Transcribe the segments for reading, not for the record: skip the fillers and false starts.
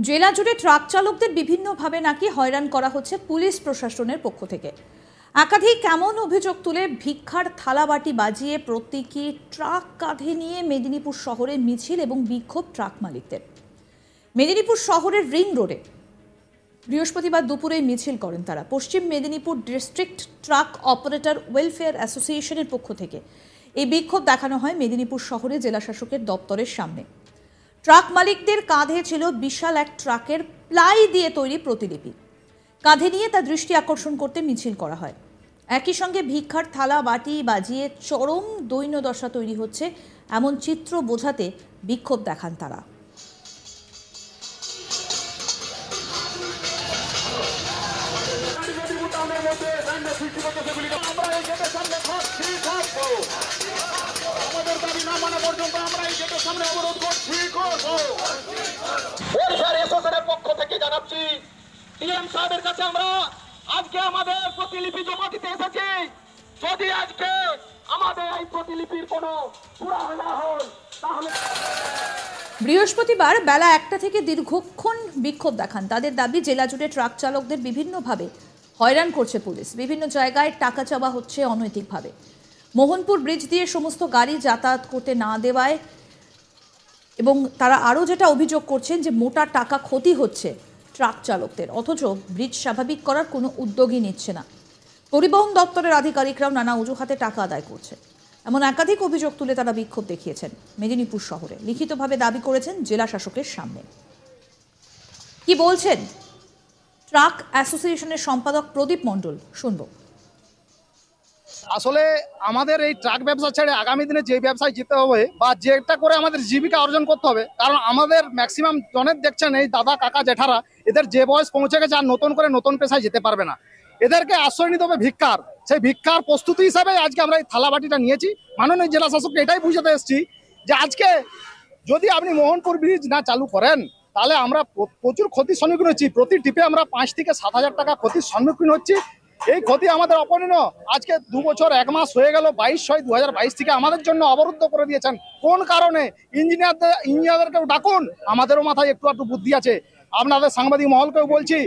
জেলা জুড়ে ট্রাক চালকদের বিভিন্নভাবে নাকি হয়রান করা হচ্ছে পুলিশ প্রশাসনের পক্ষ থেকে। একাধিক এমন অভিযোগ তুলে ভিক্ষার থালাবাটি বাজিয়ে প্রতীকী ট্রাক কাঁধে নিয়ে মেদিনীপুর শহরে মিছিল এবং বিক্ষোভ ট্রাক মালিকদের। মেদিনীপুর শহরের রিং রোডে বৃহস্পতিবার দুপুরে মিছিল করেন তারা। পশ্চিম Medinipur district truck operator welfare অ্যাসোসিয়েশনের পক্ষ থেকে এই বিক্ষোভ দেখানো হয় মেদিনীপুর শহরে জেলা শাসকের দপ্তরের সামনে। ট্রাক মালিকদের কাঁধে ছিল বিশাল এক ট্রাকের প্লাই দিয়ে তৈরি প্রতিলিপি। কাঁধে নিয়ে তা দৃষ্টি আকর্ষণ করতে মিছিল করা হয়। একই সঙ্গে ভিক্ষার থালা বাটি বাজিয়ে চরম দৈন্যদশা তৈরি হচ্ছে এমন চিত্র বোঝাতে বিক্ষোভ দেখান তারা। পক্ষ থেকে জানাচ্ছি ডিএম সাহেবের কাছে আমরা আজকে আমাদের প্রতিলিপি জমা দিতে এসেছি। যদি আজকে আমাদের এই প্রতিলিপির কোনো পুরা না হয় তাহলে বৃহস্পতিবার বেলা 1টা থেকে দীর্ঘক্ষণ বিক্ষোভ দেখান তাদের দাবি জেলা জুড়ে ট্রাক চালকদের বিভিন্নভাবে হয়রান করছে পুলিশ। বিভিন্ন জায়গায় টাকা চাওয়া হচ্ছে অনৈতিকভাবে। মোহনপুর ব্রিজ দিয়ে সমস্ত গাড়ি যাতায়াত করতে না দেওয়ায় এবং তারা আরও যেটা অভিযোগ করছেন যে মোটা টাকা ক্ষতি হচ্ছে ট্রাক চালকদের, অথচ ব্রিজ স্বাভাবিক করার কোনো উদ্যোগই নিচ্ছে না। পরিবহন দপ্তরের আধিকারিকরাও নানা অজুহাতে টাকা আদায় করছে। এমন একাধিক অভিযোগ তুলে তারা বিক্ষোভ দেখিয়েছেন মেদিনীপুর শহরে। লিখিতভাবে দাবি করেছেন জেলা শাসকের সামনে। কি বলছেন ট্রাক অ্যাসোসিয়েশনের সম্পাদক প্রদীপ মণ্ডল, শুনবো। আসলে আমাদের এই ট্রাক ব্যবসা ছেড়ে আগামী দিনে যে ব্যবসায় যেতে হবে বা যেটা করে আমাদের জীবিকা অর্জন করতে হবে, কারণ আমাদের ম্যাক্সিমাম জনের দেখছেন এই দাদা কাকা জেঠারা, এদের যে বয়স পৌঁছে গেছে আর নতুন করে নতুন পেশায় যেতে পারবে না। এদেরকে আশ্রয় নিতে হবে ভিক্ষার। সেই ভিক্ষার প্রস্তুতি হিসাবে আজকে আমরা এই থালাবাটিটা নিয়েছি। মাননীয় জেলা শাসককে এটাই বুঝাতে এসেছি যে আজকে যদি আপনি মোহনপুর ব্রিজ না চালু করেন তাহলে আমরা প্রচুর ক্ষতির সম্মুখীন হচ্ছি। প্রতি টিপে আমরা 5 থেকে 7 হাজার টাকা ক্ষতির সম্মুখীন হচ্ছি। এই ক্ষতি আমাদের অপরিণীয়। আজকে 2 বছর 1 মাস হয়ে গেল, 22/6/2022 থেকে আমাদের জন্য অবরুদ্ধ করে দিয়েছেন। কোন কারণে? ইঞ্জিনিয়ারদেরকেও ডাকুন, আমাদেরও মাথায় একটু একটু বুদ্ধি আছে। আপনাদের সাংবাদিক মহলকেও বলছি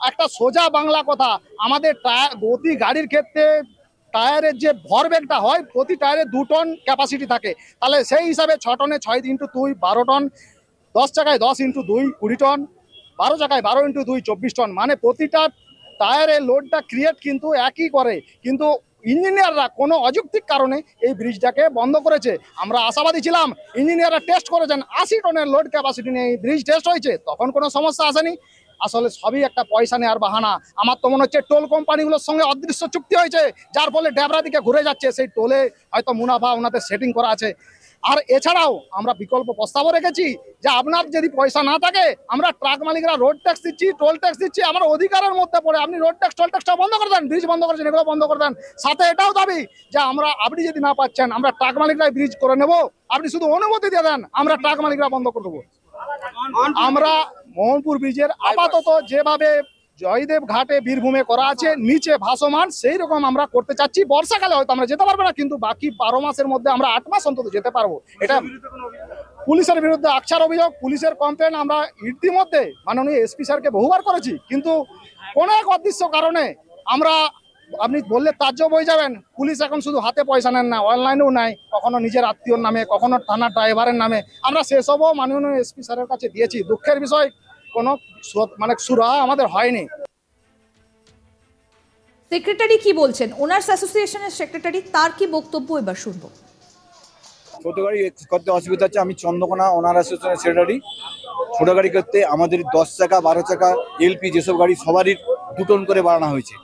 একটা সোজা বাংলা কথা, আমাদের প্রতি গাড়ির ক্ষেত্রে টায়ারের যে ভরবেগটা হয়, প্রতি টায়ারে 2 টন ক্যাপাসিটি থাকে। তাহলে সেই হিসাবে 6 টনে 6 × 2 12 টন, 10 চাকায় 10 × 2 20 টন, 12 চাকায় 12 × 2 24 টন। মানে প্রতিটা টায়ারের লোডটা ক্রিয়েট কিন্তু একই করে, কিন্তু ইঞ্জিনিয়াররা কোনো অযৌক্তিক কারণে এই ব্রিজটাকে বন্ধ করেছে। আমরা আশাবাদী ছিলাম, ইঞ্জিনিয়াররা টেস্ট করেছেন, 80 টনের লোড ক্যাপাসিটি নিয়ে এই ব্রিজ টেস্ট হয়েছে, তখন কোনো সমস্যা আসেনি। আসলে সবই একটা পয়সা নেওয়ার বাহানা। আমার তো মনে হচ্ছে টোল কোম্পানিগুলোর সঙ্গে অদৃশ্য চুক্তি হয়েছে, যার ফলে ড্যাবরা দিকে ঘুরে যাচ্ছে। সেই টোলে হয়তো মুনাফা ওনাদের সেটিং করা আছে। আর এছাড়াও আমরা বিকল্প প্রস্তাবও রেখেছি যে আপনার যদি পয়সা না থাকে, আমরা ট্রাক মালিকরা রোড ট্যাক্স দিচ্ছি, টোল ট্যাক্স দিচ্ছি, আমার অধিকারের মধ্যে পড়ে আপনি রোড ট্যাক্স টোল ট্যাক্সটা বন্ধ করে দেন। ব্রিজ বন্ধ করেছেন, এগুলো বন্ধ করে দেন। সাথে এটাও দাবি যে আপনি যদি না পাচ্ছেন, আমরা ট্রাক মালিকরাই ব্রিজ করে নেব, আপনি শুধু অনুমতি দিয়ে দেন, আমরা ট্রাক মালিকরা বন্ধ করে দেবো। আমরা মোহনপুর ব্রিজের আপাতত যেভাবে জয়দেব ঘাটে বীরভূমে করা আছে নিচে ভাসমান, সেই রকম আমরা করতে চাচ্ছি। বর্ষাকালে হয়তো আমরা যেতে পারবো না, কিন্তু বাকি 12 মাসের মধ্যে আমরা 8 মাস অন্তত যেতে পারবো। এটা পুলিশের বিরুদ্ধে আকছার অভিযোগ, পুলিশের কমপ্লেন আমরা ইতিমধ্যে মাননীয় এসপি স্যারকে বহুবার করেছি, কিন্তু কোনো এক অদৃশ্য কারণে আপনি বললে তাজ্জব হয়ে যাবেন, পুলিশ এখন শুধু হাতে পয়সা নেন না, অনলাইনেও নেয়, কখনো নিজের আত্মীয়র নামে, কখনো থানার ড্রাইভারের নামে। আমরা সেসবও মাননীয় এসপি স্যারের কাছে দিয়েছি। দুঃখের বিষয়, কোনো সুরাহা আমাদের হয়নি। সেক্রেটারি কি বলছেন, ওনার্স অ্যাসোসিয়েশনের সেক্রেটারি, তার কি বক্তব্য এবার শুনবো। ছোট গাড়ি করতে অসুবিধা হচ্ছে। আমি চন্দ্রকোনা ওনার অ্যাসোসিয়েশনের সেক্রেটারি। ছোট গাড়ি করতে আমাদের 10 চাকা 12 চাকা এলপি যেসব গাড়ি সবারই 2 টন করে বাড়ানো হয়েছে।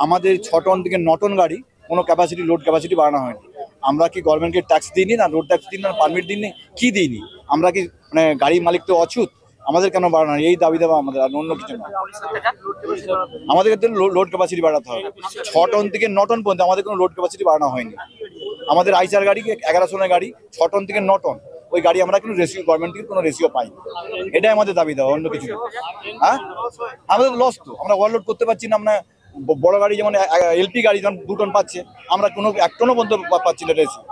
আমাদের 6 টন থেকে 9 টন গাড়ি কোনো ক্যাপাসিটি লোড ক্যাপাসিটি বাড়ানো হয়নি। আমরা কি গভর্নমেন্টকে ট্যাক্স দিইনি, না রোড ট্যাক্স দিই, না পারমিট দিইনি, কি দিইনি? আমরা কি মানে গাড়ি মালিক তো অছুত, আমাদের কেন বাড়ানো? এই দাবি দেওয়া আমাদের, আর অন্য কিছু না। আমাদের ক্ষেত্রে লোড ক্যাপাসিটি বাড়াতে হবে। 6 টন থেকে 9 টন পর্যন্ত আমাদের কোনো লোড ক্যাপাসিটি বাড়ানো হয়নি। আমাদের আইসার গাড়ি 11 টনের গাড়ি, 6 টন থেকে 9 টন ওই গাড়ি আমরা কিন্তু রেশিও গভর্নমেন্ট থেকে কোনো রেশিও পাই। এটাই আমাদের দাবি দেওয়া, অন্য কিছু। হ্যাঁ, আমাদের লস তো, আমরা ওভারলোড করতে পারছি না। আমরা বড় গাড়ি যেমন এলপি গাড়ি যেমন 2 টন পাচ্ছে, আমরা কোনো 1 টনও পর্যন্ত পাচ্ছি না রেশিও।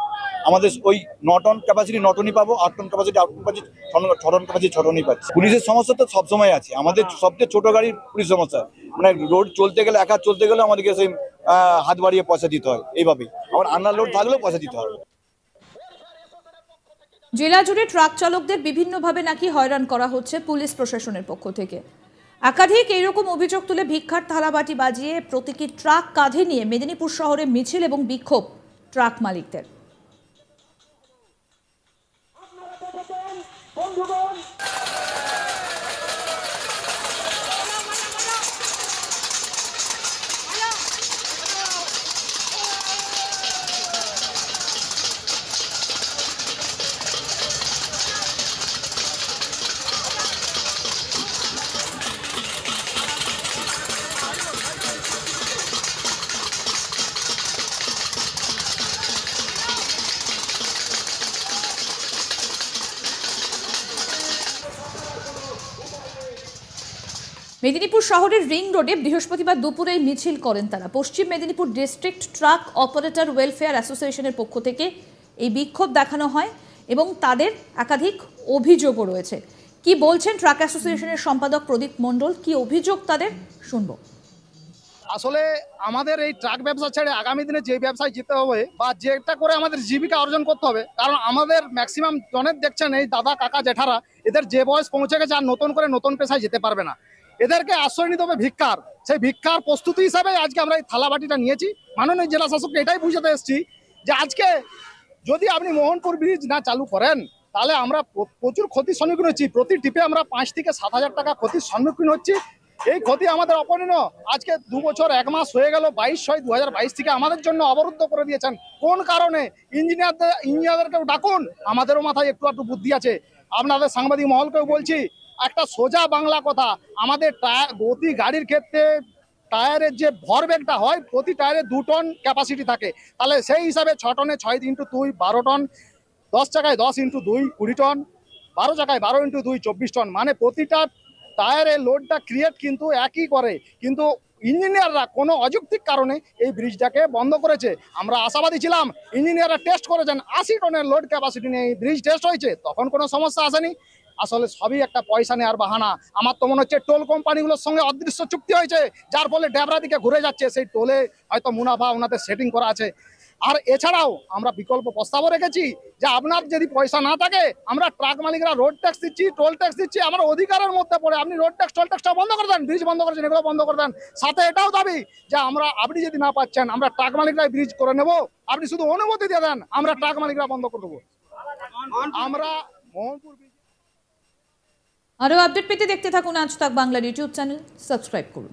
আমাদের ওই 9 টন ক্যাপাসিটি 9 টনই পাবো, 8 টন ক্যাপাসিটি 8 টন পাচ্ছি, 6 টন ক্যাপাসিটি 6 টনই পাচ্ছি। পুলিশের সমস্যা তো সবসময় আছে, আমাদের সবচেয়ে ছোট গাড়ির পুলিশ সমস্যা, মানে রোড চলতে গেলে একা চলতে গেলে আমাদেরকে সেই হাত বাড়িয়ে পয়সা দিতে হয়, এইভাবে আবার আন্ডার লোড থাকলেও পয়সা দিতে হয়। জেলা জুড়ে ট্রাক চালকদের বিভিন্নভাবে নাকি হয়রান করা হচ্ছে পুলিশ প্রশাসনের পক্ষ থেকে। একাধিক এইরকম অভিযোগ তুলে ভিক্ষার থালাবাটি বাজিয়ে প্রতীকী ট্রাক কাঁধে নিয়ে মেদিনীপুর শহরে মিছিল এবং বিক্ষোভ ট্রাক মালিকদের। মেদিনীপুর শহরের রিং রোডে বৃহস্পতিবার দুপুরে মিছিল করেন তারা। পশ্চিম Medinipur district truck operator welfare অ্যাসোসিয়েশনের পক্ষ থেকে এই বিক্ষোভ দেখানো হয় এবং তাদের একাধিক অভিযোগও রয়েছে। কি বলছেন ট্রাক অ্যাসোসিয়েশনের সম্পাদক প্রদীপ মণ্ডল, কি অভিযোগ তাদের শুনবো। আসলে আমাদের এই ট্রাক ব্যবসা ছেড়ে আগামী দিনে যে ব্যবসায় যেতে হবে বা যেটা করে আমাদের জীবিকা অর্জন করতে হবে, কারণ আমাদের ম্যাক্সিমাম জনের দেখছেন এই দাদা কাকা জেঠারা, এদের যে বয়স পৌঁছে গেছে আর নতুন করে নতুন পেশায় যেতে পারবে না, এদেরকে আশ্রয় নিতে হবে ভিক্ষার। সেই ভিক্ষার প্রস্তুতি হিসাবে আজকে আমরা এই থালাবাটিটা নিয়েছি। মাননীয় জেলা শাসককে এটাই বুঝাতে এসেছি যে আজকে যদি আপনি মোহনপুর ব্রিজ না চালু করেন তাহলে আমরা প্রচুর ক্ষতির সম্মুখীন হচ্ছি। প্রতি টিপে আমরা 5 থেকে 7,000 টাকা ক্ষতির সম্মুখীন হচ্ছি। এই ক্ষতি আমাদের অপূরণীয়। আজকে 2 বছর 1 মাস হয়ে গেল, 22/6/2022 থেকে আমাদের জন্য অবরুদ্ধ করে দিয়েছেন। কোন কারণে? ইঞ্জিনিয়ারদেরকেও ডাকুন, আমাদেরও মাথায় একটু একটু বুদ্ধি আছে। আপনাদের সাংবাদিক মহলকেও বলছি, একটা সোজা বাংলা কথা, আমাদের গতি গাড়ির ক্ষেত্রে টায়ারের যে ভরবেগটা হয়, প্রতি টায়ারে 2 টন ক্যাপাসিটি থাকে, তাহলে সেই হিসাবে 6 টনে 6 × 2 12 টন, 10 চাকায় 10 × 2 20 টন, 12 চাকায় 12 × 2 24 টন, মানে প্রতিটা টায়ারের লোডটা ক্রিয়েট কিন্তু একই করে। কিন্তু ইঞ্জিনিয়াররা কোনো অযৌক্তিক কারণে এই ব্রিজটাকে বন্ধ করেছে। আমরা আশাবাদী ছিলাম, ইঞ্জিনিয়াররা টেস্ট করেছেন, 80 টনের লোড ক্যাপাসিটি নিয়ে এই ব্রিজ টেস্ট হয়েছে, তখন কোনো সমস্যা আসেনি। আসলে সবই একটা পয়সা নেওয়ার বাহানা। আমার তো মনে হচ্ছে টোল কোম্পানিগুলোর সঙ্গে অদৃশ্য চুক্তি হয়েছে, যার ফলে ড্যাবরা দিকে ঘুরে যাচ্ছে, সেই টোলে হয়তো মুনাফা ওনাদের সেটিং করা আছে। আর এছাড়াও আমরা বিকল্প প্রস্তাবও রেখেছি যে আপনার যদি পয়সা না থাকে, আমরা ট্রাক মালিকরা রোড ট্যাক্স দিচ্ছি, টোল ট্যাক্স দিচ্ছি, আমার অধিকারের মধ্যে পড়ে আপনি রোড ট্যাক্স টোল ট্যাক্সটা বন্ধ করে দেন, ব্রিজ বন্ধ করেছেন এগুলো বন্ধ করে দেন। সাথে এটাও দাবি যে আপনি যদি না পাচ্ছেন, আমরা ট্রাক মালিকরাই ব্রিজ করে নেব, আপনি শুধু অনুমতি দিয়ে দেন, আমরা ট্রাক মালিকরা বন্ধ করে দেবো। আমরা মোহনপুর আরও আপডেট পেতে দেখতে থাকুন আজ তাক বাংলার ইউটিউব চ্যানেল, সাবস্ক্রাইব করুন।